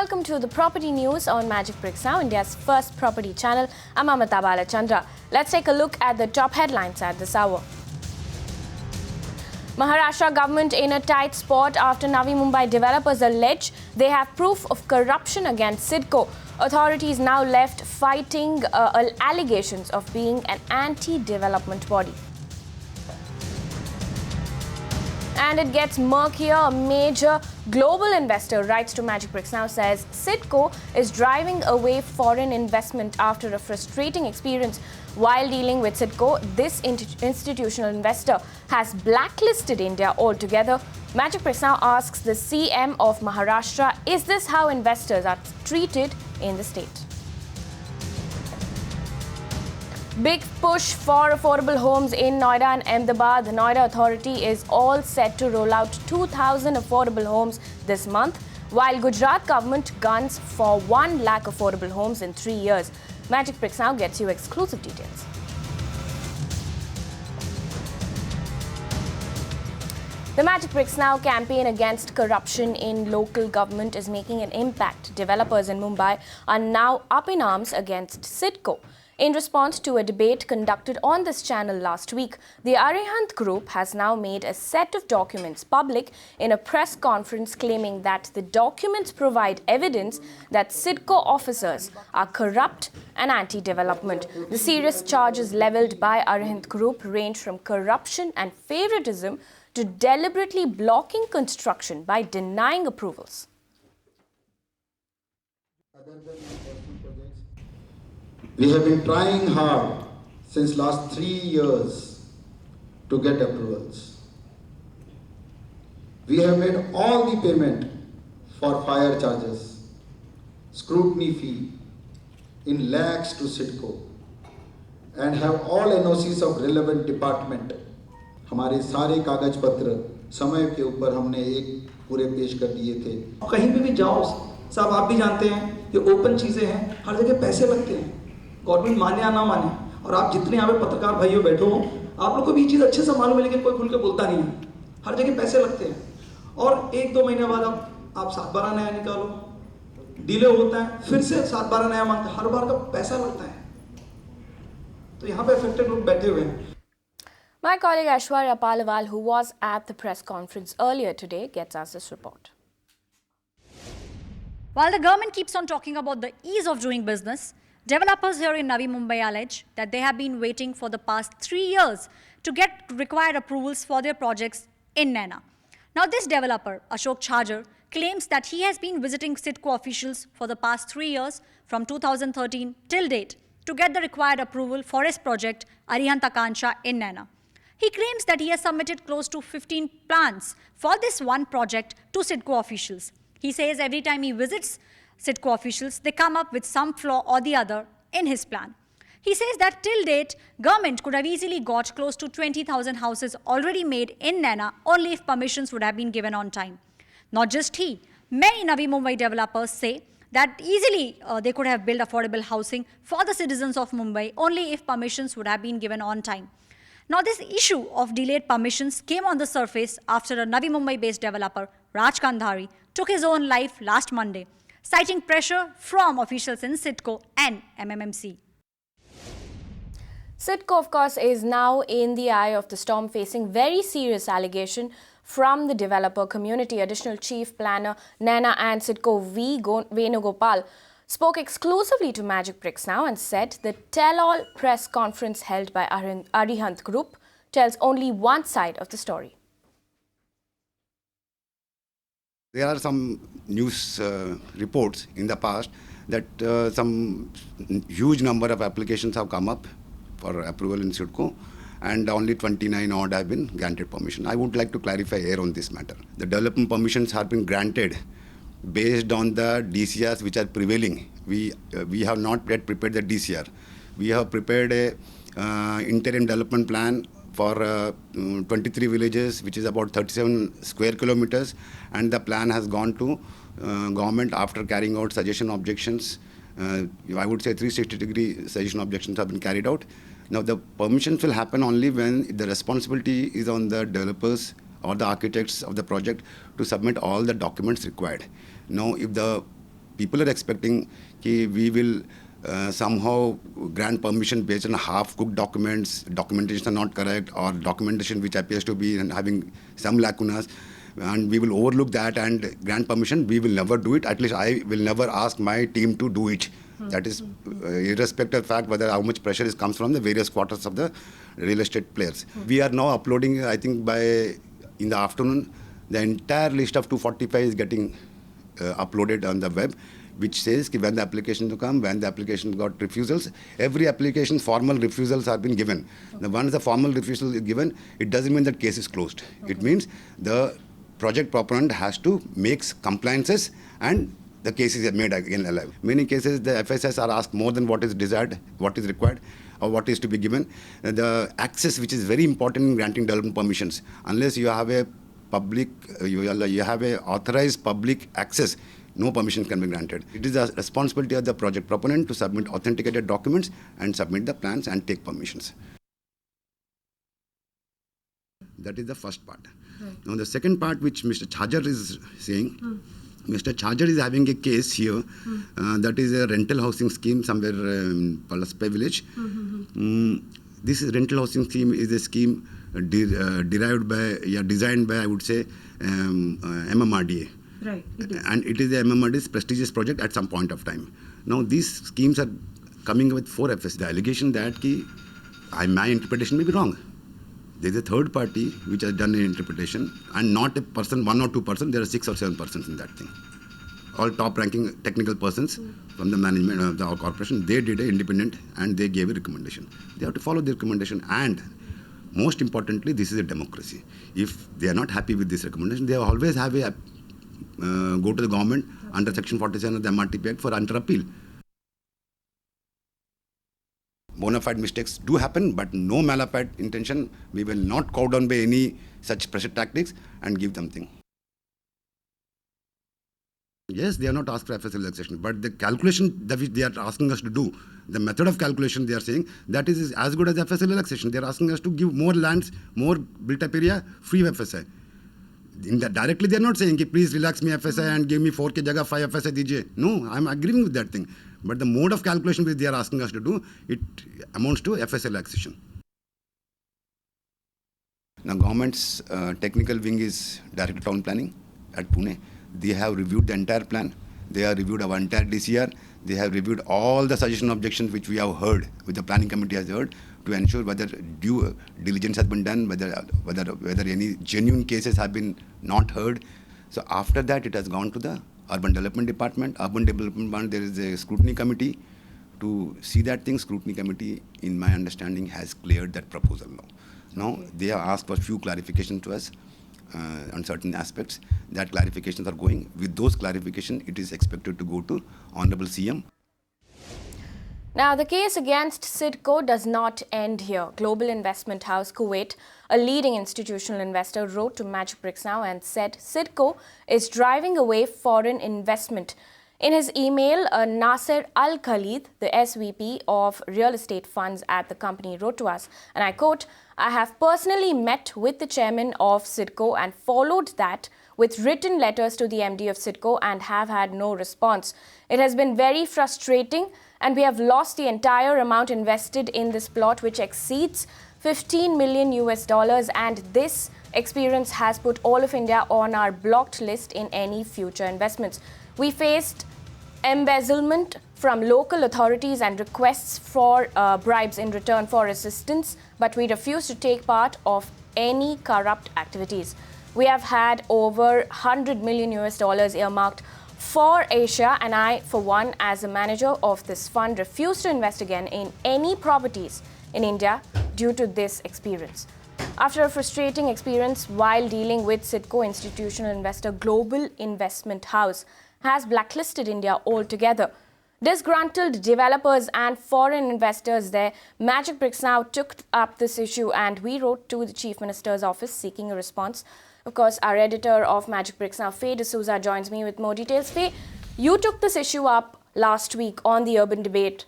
welcome to the property news on Magic Bricks Now, India's first property channel. I'm Amita Balachandra. Let's take a look at the top headlines at this hour. Maharashtra government in a tight spot after Navi Mumbai developers allege they have proof of corruption against Cidco. Authorities now left fighting allegations of being an anti-development body. And it gets murkier. A major global investor writes to Magic Bricks Now, says Cidco is driving away foreign investment after a frustrating experience. While dealing with Cidco, this institutional investor has blacklisted India altogether. Magic Bricks Now asks the CM of Maharashtra, is this how investors are treated in the state? Big push for affordable homes in Noida and Ahmedabad. The Noida authority is all set to roll out 2,000 affordable homes this month, while Gujarat government guns for 1 lakh affordable homes in 3 years. Magic Bricks Now gets you exclusive details. The Magic Bricks Now campaign against corruption in local government is making an impact. Developers in Mumbai are now up in arms against Cidco. In response to a debate conducted on this channel last week, the Arihant Group has now made a set of documents public in a press conference, claiming that the documents provide evidence that Cidco officers are corrupt and anti-development. The serious charges levelled by Arihant Group range from corruption and favoritism to deliberately blocking construction by denying approvals. We have been trying hard since last 3 years to get approvals. We have made all the payment for fire charges, scrutiny fee in lakhs to Cidco, and have all NOCs of relevant department. हमारे सारे कागज पत्र समय के ऊपर हमने एक पूरे पेश कर दिए थे. कहीं पे भी जाओ साहब, आप भी जानते हैं ये ओपन चीजें हैं, हर जगह पैसे लगते हैं, गवर्नमेंट माने या ना माने. और आप जितने यहाँ पे पत्रकार भाइयों बैठो हो, आप लोग को भी ये चीज़ अच्छे से मालूम है, लेकिन कोई खुल के बोलता नहीं है. हर जगह पैसे लगते हैं और 1-2 महीने बाद आप 7-12 नया निकालो, डिले होता है, फिर से 7-12 नया मांगते हैं, हर बार का पैसा लगता है. तो यहाँ पे अफेक्टेड लोग बैठे हुए हैं. My colleague Aishwarya Palaval, who was at the press conference earlier today, gets us this report. While the government keeps on talking about the ease of doing business, developers here in Navi Mumbai allege that they have been waiting for the past 3 years to get required approvals for their projects in Naina. Now, this developer, Ashok Chhajar, claims that he has been visiting Cidco officials for the past 3 years, from 2013 till date, to get the required approval for his project, Arihant Akansha in Naina. He claims that he has submitted close to 15 plans for this one project to Cidco officials. He says every time he visits Cidco officials, they come up with some flaw or the other in his plan. He says that till date, government could have easily got close to 20,000 houses already made in Naina only if permissions would have been given on time. Not just he, many Navi Mumbai developers say that easily they could have built affordable housing for the citizens of Mumbai only if permissions would have been given on time. Now, this issue of delayed permissions came on the surface after a Navi Mumbai-based developer, Raj Kandhari, took his own life last Monday, citing pressure from officials in Cidco and MMMC. Cidco, of course, is now in the eye of the storm, facing very serious allegation from the developer community. Additional Chief Planner Naina and Cidco V. Venugopal spoke exclusively to Magic Bricks Now and said the tell-all press conference held by Arihant Group tells only one side of the story. There are some news reports in the past that some huge number of applications have come up for approval in Cidco, and only 29 odd have been granted permission. I would like to clarify here on this matter. The development permissions have been granted based on the DCRs which are prevailing. We have not yet prepared the DCR. We have prepared a interim development plan for 23 villages, which is about 37 square kilometers, and the plan has gone to government after carrying out suggestion objections. I would say 360-degree suggestion objections have been carried out. Now, the permissions will happen only when the responsibility is on the developers or the architects of the project to submit all the documents required. Now, if the people are expecting that we will somehow grant permission based on half-cooked documents, documentation are not correct, or documentation which appears to be having some lacunas, and we will overlook that and grant permission. We will never do it. At least I will never ask my team to do it. That is irrespective of fact whether how much pressure comes from the various quarters of the real estate players. We are now uploading, I think in the afternoon, the entire list of 245 is getting uploaded on the web, which says when the application to come, when the application got refusals, every application formal refusals have been given. Now, once the formal refusal is given, it doesn't mean that case is closed. It means the project proponent has to make compliances and the cases are made again alive. Many cases the FSS are asked more than what is desired, what is required, or what is to be given. The access, which is very important in granting development permissions, unless you have a public, you have a authorized public access, no permission can be granted. It is the responsibility of the project proponent to submit authenticated documents and submit the plans and take permissions. That is the first part. Right. Now the second part, which Mr. Chajar is saying, Mr. Chajar is having a case here that is a rental housing scheme somewhere in Palaspai village. This rental housing scheme is a scheme derived by, designed by, I would say, MMRDA. Right. And it is the MMRDA's prestigious project at some point of time. Now these schemes are coming with 4FS. The allegation that my interpretation may be wrong. There is a third party which has done an interpretation, and not a person, 1 or 2 persons, there are 6 or 7 persons in that thing. All top-ranking technical persons from the management of the corporation, they did an independent and they gave a recommendation. They have to follow the recommendation, and most importantly, this is a democracy. If they are not happy with this recommendation, they always have a go to the government under Section 47 of the MRTP Act for under appeal. Bona fide mistakes do happen, but no malafide intention. We will not cow down by any such pressure tactics and give them thing. Yes, they are not asked for FS relaxation, but the calculation that they are asking us to do, the method of calculation they are saying, that is as good as FS relaxation. They are asking us to give more lands, more built-up area, free FSI. Directly they are not saying, please relax me FSI and give me 4K jaga 5 FSI DJ. No, I am agreeing with that thing. But the mode of calculation which they are asking us to do, it amounts to FS relaxation. Now government's technical wing is Director Town Planning at Pune. They have reviewed the entire plan. They have reviewed our entire DCR. They have reviewed all the suggestion objections which we have heard, which the planning committee has heard, to ensure whether due diligence has been done, whether any genuine cases have been not heard. So after that, it has gone to the Urban Development Department. Urban Development Department, there is a scrutiny committee to see that thing. Scrutiny committee, in my understanding, has cleared that proposal now. Now they have asked for few clarifications to us on certain aspects. That clarifications are going. With those clarifications, it is expected to go to Honorable CM. Now, the case against Cidco does not end here. Global investment house Kuwait, a leading institutional investor, wrote to Magic Bricks Now and said Cidco is driving away foreign investment. In his email, Nasser Al-Khalid, the SVP of real estate funds at the company, wrote to us, and I quote, "I have personally met with the chairman of Cidco and followed that with written letters to the MD of Cidco and have had no response. It has been very frustrating and we have lost the entire amount invested in this plot, which exceeds 15 million US dollars, and this experience has put all of India on our blocked list in any future investments. We faced embezzlement from local authorities and requests for bribes in return for assistance, but we refuse to take part of any corrupt activities. We have had over 100 million US dollars earmarked for Asia, and I, for one, as a manager of this fund, refuse to invest again in any properties in India due to this experience." After a frustrating experience while dealing with Cidco, institutional investor Global Investment House has blacklisted India altogether. Disgruntled developers and foreign investors there, Magic Bricks Now took up this issue and we wrote to the Chief Minister's office seeking a response. Of course, our editor of Magic Bricks Now, Faye D'Souza, joins me with more details. Faye, you took this issue up last week on the Urban Debate.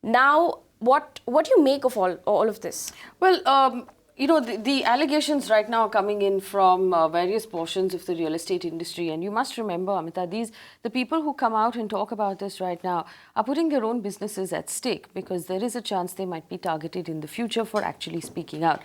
Now, what do you make of all of this? Well, You know, the allegations right now are coming in from various portions of the real estate industry. And you must remember, Amita, the people who come out and talk about this right now are putting their own businesses at stake because there is a chance they might be targeted in the future for actually speaking out.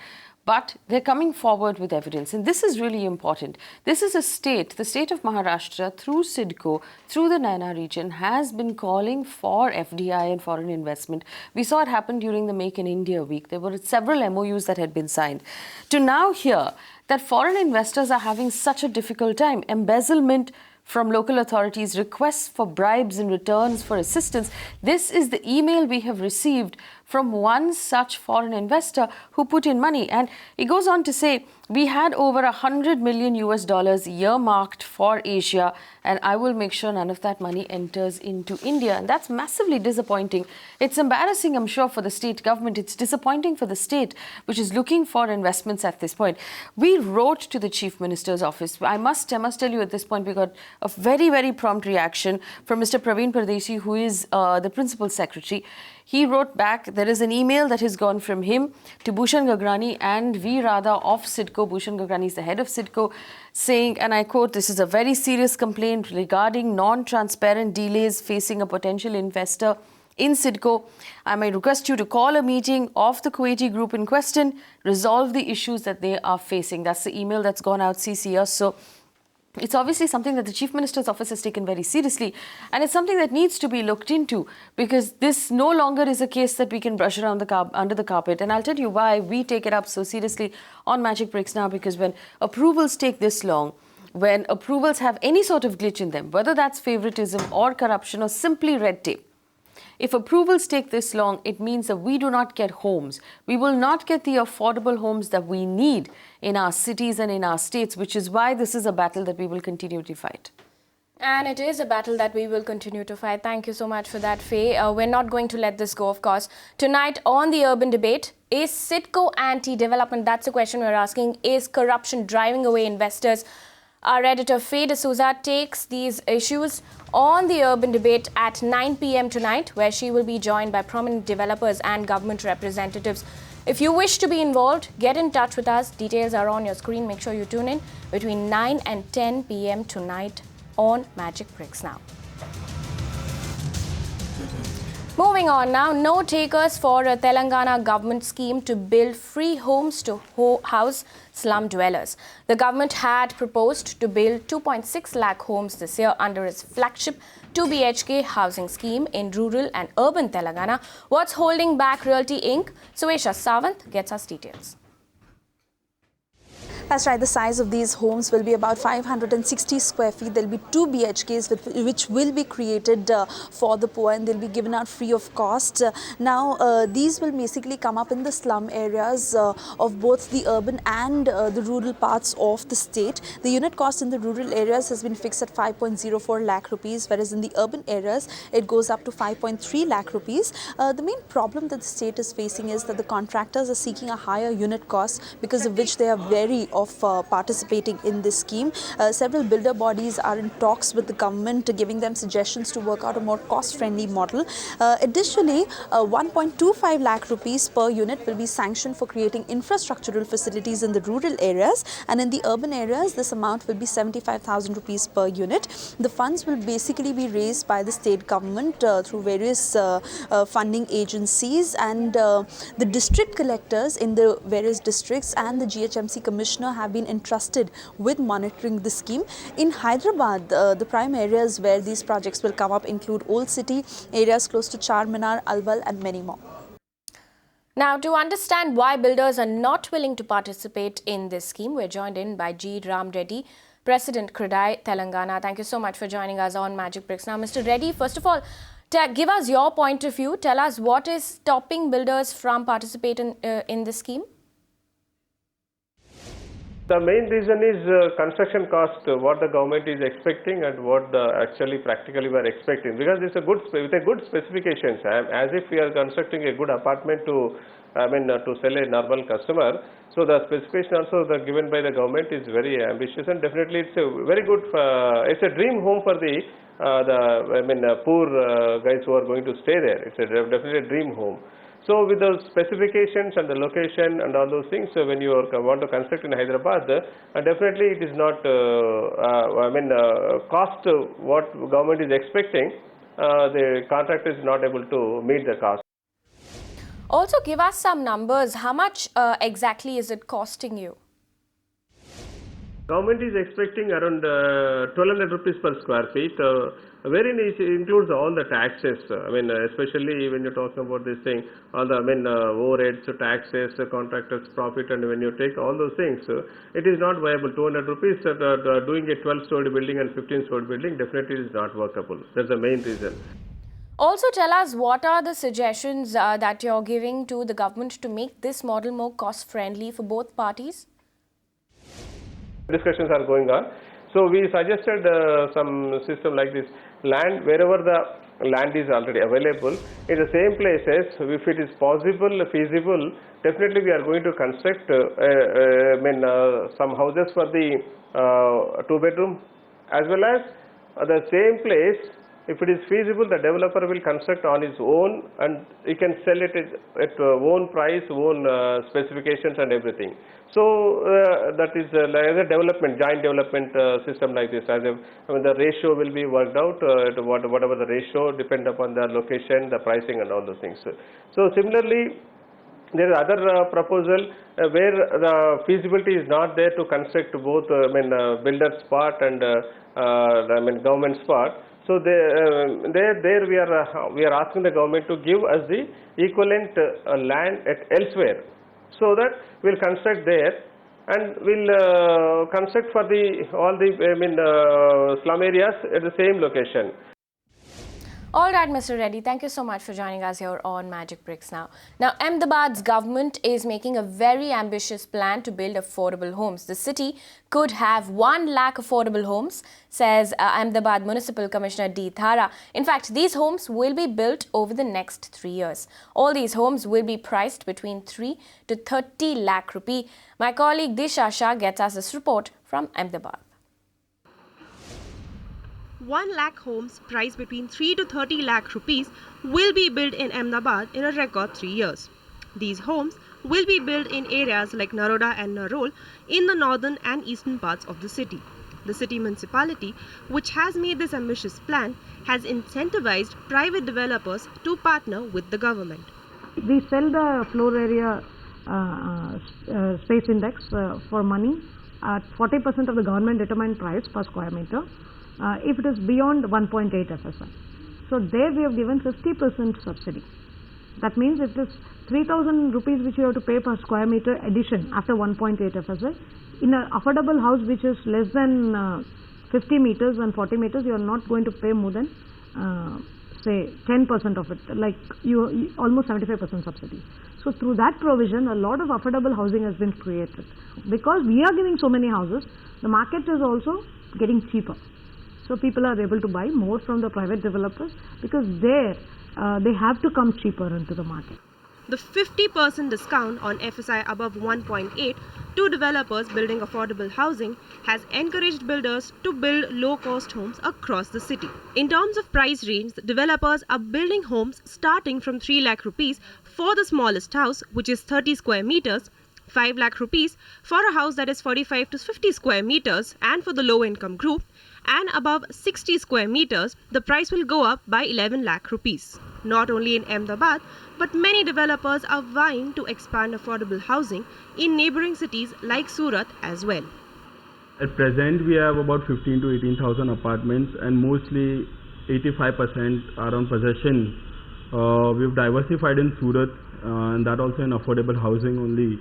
But they're coming forward with evidence. And this is really important. This is a state, the state of Maharashtra, through Cidco, through the Naina region, has been calling for FDI and foreign investment. We saw it happen during the Make in India week. There were several MOUs that had been signed. To now hear that foreign investors are having such a difficult time, embezzlement from local authorities, requests for bribes in returns for assistance. This is the email we have received from one such foreign investor who put in money. And he goes on to say, we had over $100 million earmarked for Asia, and I will make sure none of that money enters into India. And that's massively disappointing. It's embarrassing, I'm sure, for the state government. It's disappointing for the state, which is looking for investments at this point. We wrote to the Chief Minister's office. I must tell you at this point, we got a very, very prompt reaction from Mr. Praveen Pardesi, who is the Principal Secretary. He wrote back, there is an email that has gone from him to Bhushan Gagrani and V. Radha of Cidco. Bhushan Gagrani is the head of Cidco, saying, and I quote, this is a very serious complaint regarding non-transparent delays facing a potential investor in Cidco. I may request you to call a meeting of the Kuwaiti group in question, resolve the issues that they are facing. That's the email that's gone out, CC us. So it's obviously something that the Chief Minister's office has taken very seriously, and it's something that needs to be looked into, because this no longer is a case that we can brush around under the carpet. And I'll tell you why we take it up so seriously on Magic Bricks now, because when approvals take this long, when approvals have any sort of glitch in them, whether that's favoritism or corruption or simply red tape, if approvals take this long, it means that we do not get homes. We will not get the affordable homes that we need in our cities and in our states, which is why this is a battle that we will continue to fight. And it is a battle that we will continue to fight. Thank you so much for that, Faye. We're not going to let this go, of course. Tonight on the Urban Debate, is Cidco anti-development? That's the question we're asking. Is corruption driving away investors? Our editor Faye D'Souza takes these issues on the Urban Debate at 9 p.m. tonight, where she will be joined by prominent developers and government representatives. If you wish to be involved, get in touch with us. Details are on your screen. Make sure you tune in between 9 and 10 p.m. tonight on Magic Bricks Now. Moving on now, no takers for a Telangana government scheme to build free homes to house slum dwellers. The government had proposed to build 2.6 lakh homes this year under its flagship 2 BHK housing scheme in rural and urban Telangana. What's holding back Realty Inc? Suesha Sawant gets us details. That's right, the size of these homes will be about 560 square feet. There'll be 2 BHKs which will be created for the poor, and they'll be given out free of cost. These will basically come up in the slum areas of both the urban and the rural parts of the state. The unit cost in the rural areas has been fixed at 5.04 lakh rupees, whereas in the urban areas it goes up to 5.3 lakh rupees. The main problem that the state is facing is that the contractors are seeking a higher unit cost, because of which they are wary of participating in this scheme. Several builder bodies are in talks with the government, giving them suggestions to work out a more cost-friendly model. Additionally, 1.25 lakh rupees per unit will be sanctioned for creating infrastructural facilities in the rural areas, and in the urban areas this amount will be 75,000 rupees per unit. The funds will basically be raised by the state government through various funding agencies, and the district collectors in the various districts and the GHMC commissioner have been entrusted with monitoring the scheme. In Hyderabad, the prime areas where these projects will come up include Old City, areas close to Charminar, Alwal and many more. Now, to understand why builders are not willing to participate in this scheme, we're joined in by G. Ram Reddy, President CREDAI Telangana. Thank you so much for joining us on Magic Bricks. Now, Mr. Reddy, first of all, give us your point of view. Tell us what is stopping builders from participating in this scheme. The main reason is construction cost, what the government is expecting and what actually practically we are expecting. Because it's with a good specifications, as if we are constructing a good apartment to sell a normal customer. So the specification also given by the government is very ambitious, and definitely it's a very good. It's a dream home for the poor guys who are going to stay there. It's definitely a dream home. So with those specifications and the location and all those things, when you want to construct in Hyderabad, definitely it is not, cost what government is expecting, the contractor is not able to meet the cost. Also, give us some numbers. How much exactly is it costing you? Government is expecting around 1200 rupees per square feet, wherein it includes all the taxes. Especially when you're talking about this thing, all the overheads, taxes, contractors' profit, and when you take all those things, it is not viable. 200 rupees doing a 12-story building and 15-story building definitely is not workable. That's the main reason. Also, tell us what are the suggestions that you're giving to the government to make this model more cost-friendly for both parties? Discussions are going on. So we suggested some system like this: land, wherever the land is already available, in the same places, if it is possible, feasible, definitely we are going to construct some houses for the 2-bedroom, as well as the same place. If it is feasible, the developer will construct on his own, and he can sell it at own price, own specifications and everything. So that is like a development, joint development system like this. The ratio will be worked out, whatever the ratio, depend upon the location, the pricing and all those things. So similarly, there is other proposal where the feasibility is not there to construct both builder's part and government's part. So there we are asking the government to give us the equivalent land at elsewhere, so that we'll construct there, and we'll construct for all the slum areas at the same location. All right, Mr. Reddy, thank you so much for joining us here on Magic Bricks Now. Now, Ahmedabad's government is making a very ambitious plan to build affordable homes. The city could have 1 lakh affordable homes, says Ahmedabad Municipal Commissioner D. Thara. In fact, these homes will be built over the next 3 years. All these homes will be priced between 3 to 30 lakh rupee. My colleague Disha Shah gets us this report from Ahmedabad. 1 lakh homes priced between 3 to 30 lakh rupees will be built in Ahmedabad in a record 3 years. These homes will be built in areas like Noida and Narol in the northern and eastern parts of the city. The city municipality, which has made this ambitious plan, has incentivized private developers to partner with the government. We sell the floor area space index for money at 40% of the government determined price per square meter. If it is beyond 1.8 FSI. So there we have given 50% subsidy. That means if it is 3,000 rupees which you have to pay per square meter addition after 1.8 FSI, in an affordable house which is less than 50 meters and 40 meters, you are not going to pay more than say 10% of it, like you almost 75% subsidy. So through that provision, a lot of affordable housing has been created. Because we are giving so many houses, the market is also getting cheaper. So people are able to buy more from the private developers because there they have to come cheaper into the market. The 50% discount on FSI above 1.8 to developers building affordable housing has encouraged builders to build low-cost homes across the city. In terms of price range, the developers are building homes starting from 3 lakh rupees for the smallest house, which is 30 square meters, 5 lakh rupees for a house that is 45 to 50 square meters, and for the low-income group, and above 60 square meters, the price will go up by 11 lakh rupees. Not only in Ahmedabad, but many developers are vying to expand affordable housing in neighboring cities like Surat as well. At present, we have about 15 to 18,000 apartments, and mostly 85% are on possession. We've diversified in Surat, and that also in affordable housing only.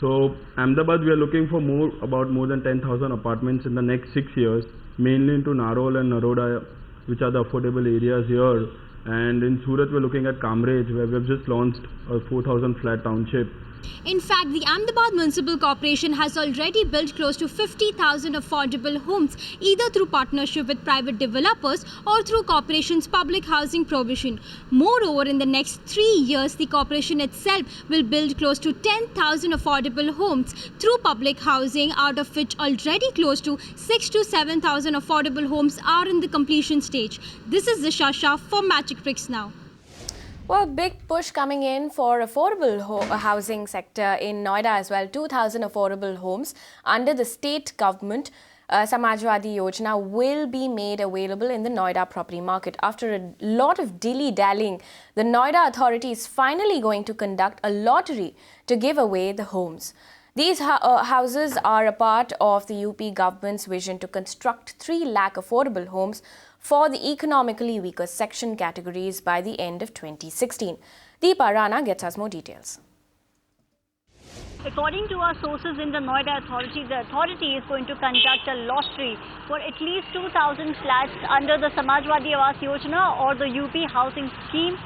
So Ahmedabad, we are looking for more than 10,000 apartments in the next 6 years, mainly into Narol and Noida, which are the affordable areas here. And in Surat, we're looking at Kamrej, where we've just launched a 4,000 flat township. In fact, the Ahmedabad Municipal Corporation has already built close to 50,000 affordable homes, either through partnership with private developers or through corporation's public housing provision. Moreover, in the next 3 years, the corporation itself will build close to 10,000 affordable homes through public housing, out of which already close to 6,000 to 7,000 affordable homes are in the completion stage. This is Disha Shah for Magic Bricks Now. Well, big push coming in for affordable housing sector in Noida as well. 2,000 affordable homes under the state government Samajwadi Yojana will be made available in the Noida property market. After a lot of dilly-dallying, the Noida authority is finally going to conduct a lottery to give away the homes. These houses are a part of the UP government's vision to construct 3 lakh affordable homes for the economically weaker section categories by the end of 2016. Deepa Rana gets us more details. According to our sources in the Noida authority, the authority is going to conduct a lottery for at least 2,000 flats under the Samajwadi Awas Yojana or the UP housing scheme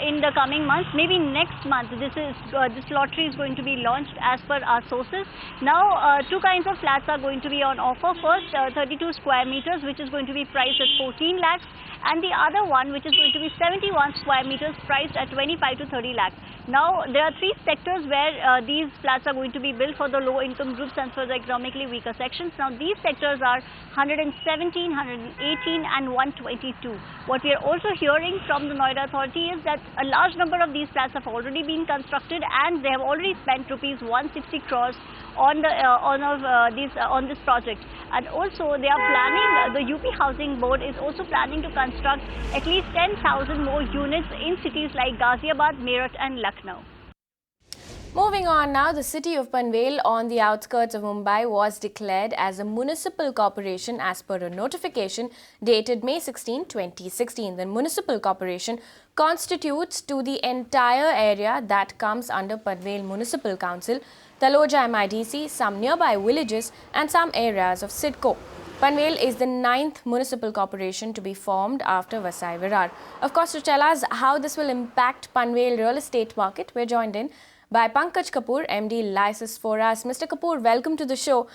in the coming months. Maybe next month this lottery is going to be launched as per our sources. Now 2 kinds of flats are going to be on offer. First 32 square meters, which is going to be priced at 14 lakhs, and the other one which is going to be 71 square meters priced at 25 to 30 lakhs. Now there are 3 sectors where these flats are going to be built for the low income groups and for the economically weaker sections. Now these sectors are 117, 118 and 122. What we are also hearing from the Noida authority is that a large number of these flats have already been constructed and they have already spent rupees 160 crores on this project. And also they are planning, the UP Housing Board is also planning to construct at least 10,000 more units in cities like Ghaziabad, Meerut and Lucknow. Moving on now, the city of Panvel on the outskirts of Mumbai was declared as a municipal corporation as per a notification dated May 16, 2016. The municipal corporation constitutes to the entire area that comes under Panvel Municipal Council, Taloja MIDC, some nearby villages and some areas of Cidco. Panvel is the 9th municipal corporation to be formed after Vasai Virar. Of course, to tell us how this will impact Panvel real estate market, we're joined in by Pankaj Kapoor, MD Lysis for us. Mr. Kapoor, welcome to the show.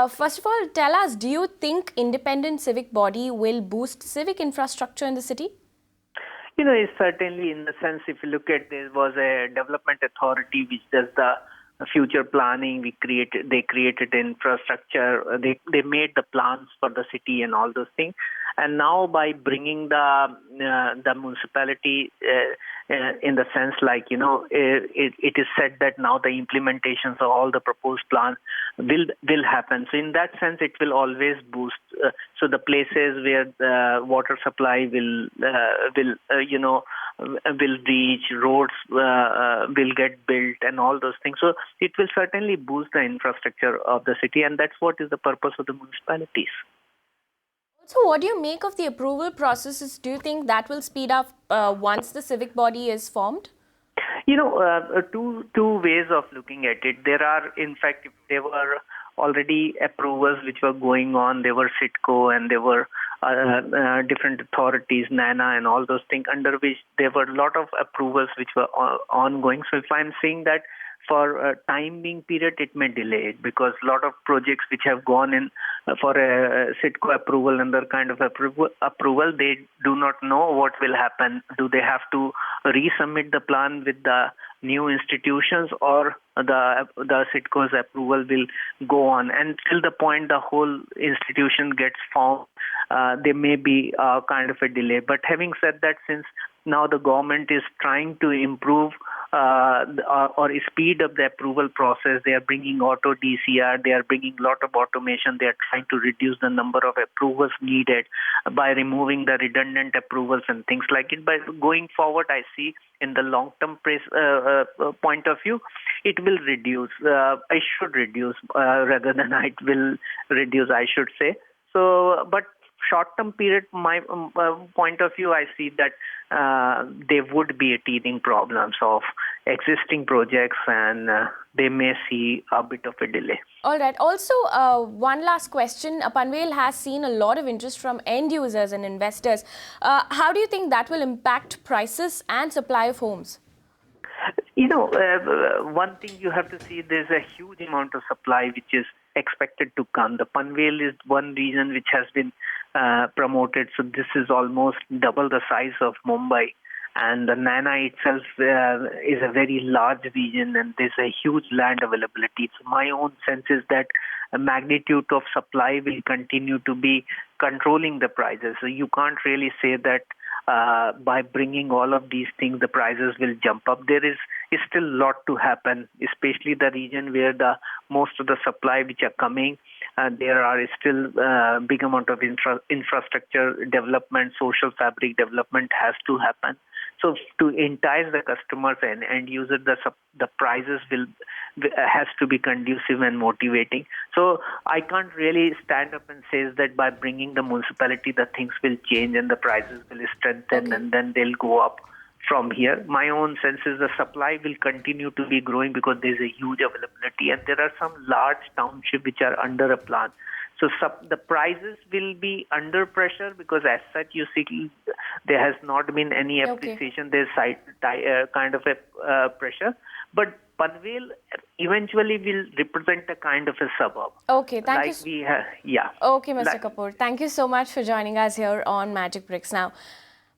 First of all, tell us, do you think independent civic body will boost civic infrastructure in the city? You know, it's certainly in the sense, if you look at, there was a development authority which does the future planning. They created infrastructure. They made the plans for the city and all those things. And now by bringing the municipality in the sense, like, you know, it is said that now the implementations of all the proposed plans will happen. So in that sense, it will always boost. So the places where the water supply will reach, roads will get built and all those things. So it will certainly boost the infrastructure of the city, and that's what is the purpose of the municipalities. So what do you make of the approval processes? Do you think that will speed up once the civic body is formed? You know, two ways of looking at it. There are, in fact, if there were already approvals which were going on, there were Cidco and there were different authorities, NANA and all those things, under which there were a lot of approvals which were ongoing. So if I'm saying that for a time being period, it may delay it, because a lot of projects which have gone in for a Cidco approval and other kind of approval, they do not know what will happen. Do they have to resubmit the plan with the new institutions, or the Cidco's approval will go on? And till the point the whole institution gets formed, there may be kind of a delay. But having said that, since now the government is trying to improve or speed up the approval process, they are bringing auto DCR, they are bringing a lot of automation, they are trying to reduce the number of approvals needed by removing the redundant approvals and things like it. But going forward, I see in the long-term point of view, it will reduce. I should reduce rather than it will reduce, I should say. So, but short-term period, my point of view, I see that there would be a teething problems of existing projects, and they may see a bit of a delay. All right. Also, one last question. Panvel has seen a lot of interest from end users and investors. How do you think that will impact prices and supply of homes? You know, one thing you have to see, there's a huge amount of supply which is expected to come. The Panvel is one region which has been promoted, so this is almost double the size of Mumbai. And the Nana itself is a very large region, and there's a huge land availability. So my own sense is that a magnitude of supply will continue to be controlling the prices. So you can't really say that by bringing all of these things, the prices will jump up. There is still a lot to happen, especially the region where the most of the supply which are coming. There are still big amount of infrastructure development, social fabric development has to happen. So to entice the customers and end user, the prices has to be conducive and motivating. So I can't really stand up and say that by bringing the municipality, the things will change and the prices will strengthen and then they'll go up from here. My own sense is the supply will continue to be growing because there's a huge availability and there are some large townships which are under a plan. So the prices will be under pressure because as such you see there has not been any appreciation. There's kind of a pressure. But Panvel eventually will represent a kind of a suburb. Okay, thank you. Okay, Mr. Kapoor. Thank you so much for joining us here on Magic Bricks Now.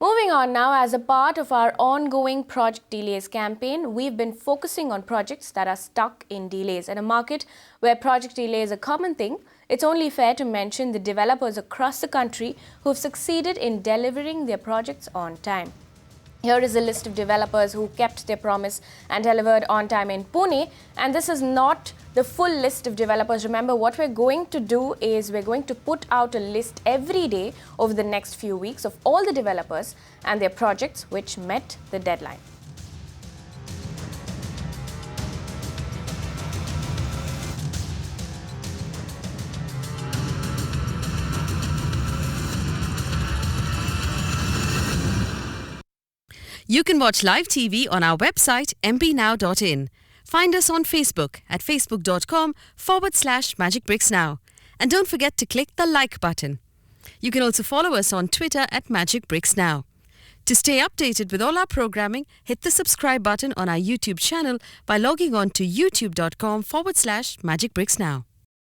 Moving on now, as a part of our ongoing Project Delays campaign, we've been focusing on projects that are stuck in delays. In a market where project delay is a common thing, it's only fair to mention the developers across the country who've succeeded in delivering their projects on time. Here is a list of developers who kept their promise and delivered on time in Pune. And this is not the full list of developers. Remember, what we're going to do is we're going to put out a list every day over the next few weeks of all the developers and their projects which met the deadline. You can watch live TV on our website mpnow.in. Find us on Facebook at facebook.com/magicbricksnow. And don't forget to click the like button. You can also follow us on Twitter at Magic Bricks Now. To stay updated with all our programming, hit the subscribe button on our YouTube channel by logging on to youtube.com/magicbricksnow.